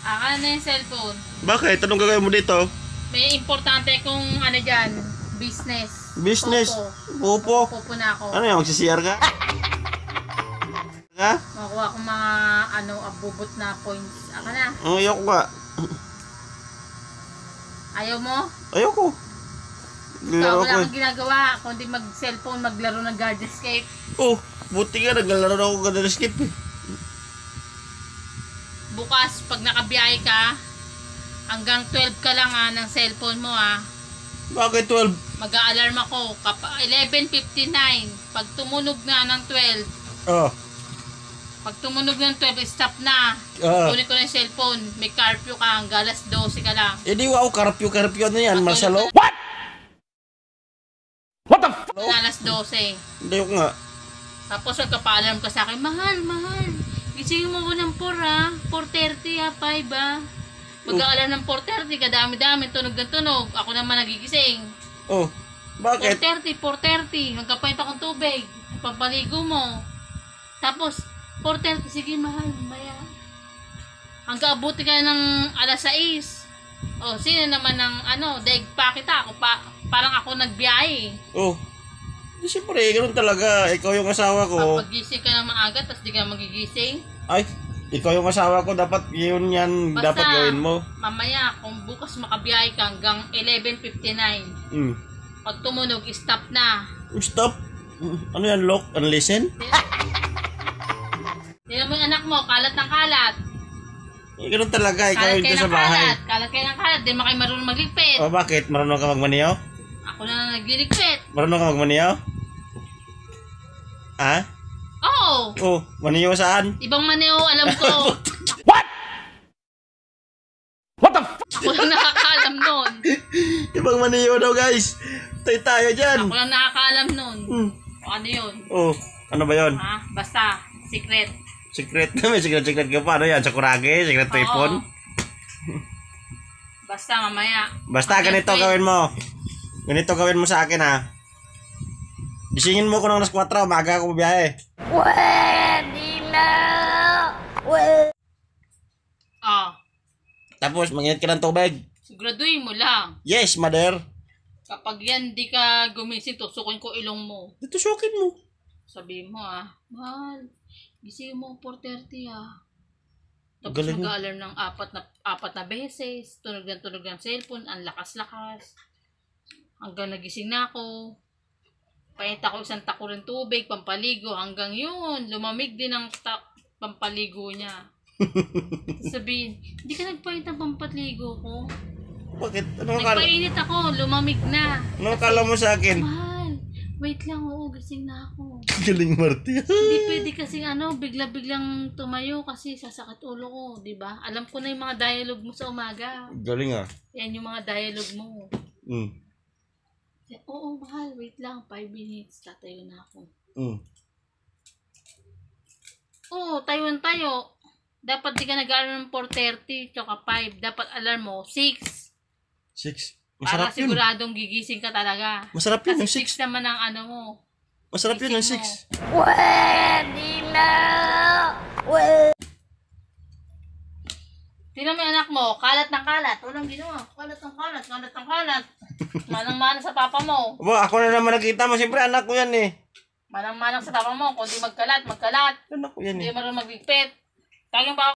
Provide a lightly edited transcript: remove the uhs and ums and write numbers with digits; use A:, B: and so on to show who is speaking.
A: Akin na yung cellphone.
B: Bakit? Anong gagawin mo dito?
A: May importante kong ano dyan, business.
B: Business?
A: Popo.
B: Popo?
A: Popo na ako.
B: Ano yan? Magsisiyar ka? Ha?
A: Makuha akong mga abubot na points. Aka na.
B: Ayoko nga.
A: Ayaw mo?
B: Ayoko.
A: Ikaw, wala kang ginagawa. Kundi mag-cellphone, maglaro ng Garden Escape.
B: Oh, buti nga. Naglalaro na ako Garden Escape eh.
A: Bukas, pag nakabiyahe ka, hanggang 12 ka lang ng cellphone mo
B: Bakit 12?
A: Mag-a-alarm ako. 11:59. Pag tumunog na ng 12,
B: Oh.
A: pag tumunog ng 12, stop na. Kunin ko na yung cellphone. May curfew ka hanggang alas 12 ka lang.
B: Eh di wow, curfew ano yan, Marcelo?
A: What?
B: What the f***?
A: Alas 12.
B: Hindi ko nga.
A: Tapos magka-alarm ka sa akin, mahal. Gisingin mo ko ng 4 4:30 5 Mag-aalarm ng 4:30, kadami-dami, tunog na tunog. Ako naman nagigising.
B: Oh, bakit?
A: 4:30, magkapait akong tubig. Pampaligo mo. Tapos, 4:30, sige mahal, maya. Hanggang abuti ka ng alas 6. Oh, sino naman ng daig pa kita. Parang ako nagbiyahe.
B: Oh, di siyempre, ganun talaga. Ikaw yung asawa ko.
A: Pag gising ka ng maaga, tapos di ka magigising.
B: Ay, ikaw yung asawa ko. Dapat yun yan.
A: Basta,
B: dapat gawin mo.
A: Mamaya, kung bukas makabiyahe ka hanggang 11:59. Pag tumunog, stop na.
B: Stop? Ano yan, lock and listen?
A: Tignan mo yung anak mo, kalat ng kalat.
B: Eh, ganun talaga. Ikaw
A: Kalat
B: yung
A: kayo
B: sa
A: ng
B: bahay.
A: kalat kayo ng kalat. Di mo kayo marunong magligpit.
B: Oh, bakit? Marunong ka magmaniyaw?
A: Ako na nagliligpit.
B: Marunong ka magmaniyaw? Ha?
A: Oo.
B: Oh, maniyaw saan?
A: Ibang maneo, alam ko.
B: What? What the f***?
A: Ako lang nakakaalam nun.
B: Ibang maniyaw daw, guys. Tayo dyan.
A: Ako lang nakakaalam nun. O ano yun?
B: Oh, ano ba yun?
A: Basta, secret.
B: Secret na, may secret ka pa. Ano yan? Sakurage? Secret weapon?
A: Basta mamaya.
B: Basta ganito gawin mo. Ganito gawin mo sa akin ha. Gisingin mo ko ng alas 4, maaga ako biyahe.
C: Pwede na.
B: Tapos manginit ka ng tubig.
A: Siguraduhin mo lang.
B: Yes, mother.
A: Kapag yan di ka gumising, tusukin ko ilong mo.
B: Tusukin mo.
A: Sabihin mo mahal, gising mo 4:30 Tapos
B: Galing.
A: mag-alarm ng apat na beses, tunog ng cellphone, ang lakas-lakas. Hanggang nagising na ako. Painit ako isang tako ng tubig, pampaligo, hanggang yun, lumamig din ang pampaligo niya. Sabihin, hindi ka nagpainit ng pampaligo ko?
B: Bakit? Ano akala?
A: Nagpainit ako, lumamig na.
B: Ano akala mo sa akin?
A: Mahal, wait lang, gising na ako.
B: Galing, Marty.
A: Hindi pwede kasi bigla-biglang tumayo kasi sasakit ulo ko, di ba? Alam ko na yung mga dialogue mo sa umaga.
B: Galing
A: Yan yung mga dialogue mo. Oo, mahal, wait lang, 5 minutes, tatayo na ako. Oo, tayo. Dapat di ka nag-alarm ng 4:30, tsaka 5. Dapat alarm mo, 6.
B: 6.
A: Para
B: Masarap yun.
A: siguradong gigising ka talaga.
B: Masarap yun, yung
A: Kasi
B: 6.
A: 6 naman ang mo.
B: Masarap yun, yung
A: Gising
B: 6.
C: Pwede na.
A: Tingnan mo yung anak mo, kalat ng kalat. Walang ginawa, kalat ng kalat. Manang-manang sa papa mo.
B: Aba, ako na naman nakita mo. Siyempre, anak ko yan eh.
A: Manang-manang sa papa mo. Kung di magkalat.
B: Anak ko yan
A: Hindi
B: eh.
A: marunong magligpit. Tawag yung papa